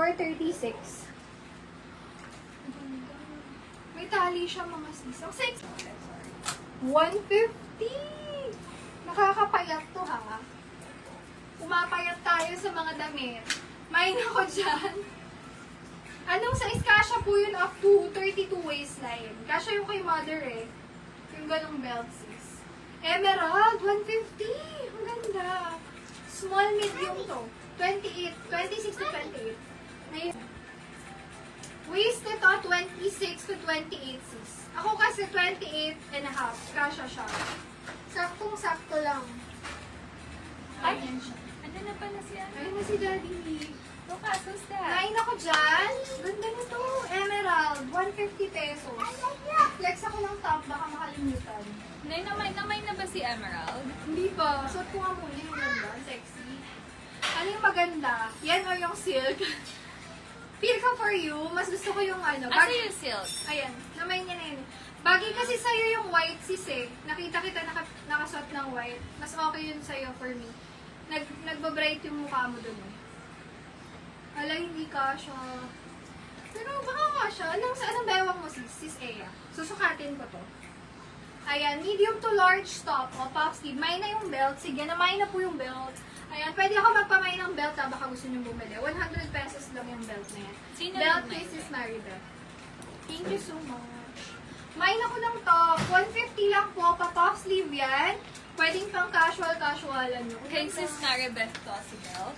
for 36. May tali siya mga sis. Ang sex. 150! Nakakapayat to ha. Pumapayat tayo sa mga damit. Main ako dyan. Anong size? Kasha po yun up to 32 waistline. Kasha yung kay mother eh. Yung ganong belt sis. Emerald, 150! Ang ganda. Small medium to. 26 to 28. Ngayon. Waist ito, 26 to 28 sis. Ako kasi 28 and a half. Kasha siya. Saktong-sakto lang. Ayan siya. Ano na pala siya? Ayun na si Daddy. Lukasos ka. Kain ako dyan. Ganda nito. Emerald. 150 pesos. Flex ako ng top. Baka makalimutan. Nay, namay na ba si Emerald? Hindi pa. Suot ko nga muna yung ganda. Sexy. Ano yung maganda? Yan o yung silk. Feel ka for you. Mas gusto ko yung ano. Asa yung silk? Ayan. Namay niya na yun. Bagay kasi sa'yo yung white sis eh. Nakita kita nakasuot ng white. Mas okay yun sa'yo for me. Nagbabright yung mukha mo dun eh. Ala, hindi ka siya. Pero baka nga siya. Anong bewang mo sis? Sis Ea. Susukatin ko to. Ayan, medium to large top. O, pop sleeve. May na yung belt. Sige, namay na po yung belt. Ayan, pwede ako magpamay ng belt ha. Baka gusto nyo bumili. 100 pesos lang yung belt na yan. Sino Belt nagmay case is na? Maribel. Thank you so much. May ako ng top. 150 lang po. Pa-pop sleeve yan. Pwedeng pang casual-casualan nyo. Kay Sis Maribeth to si Belt.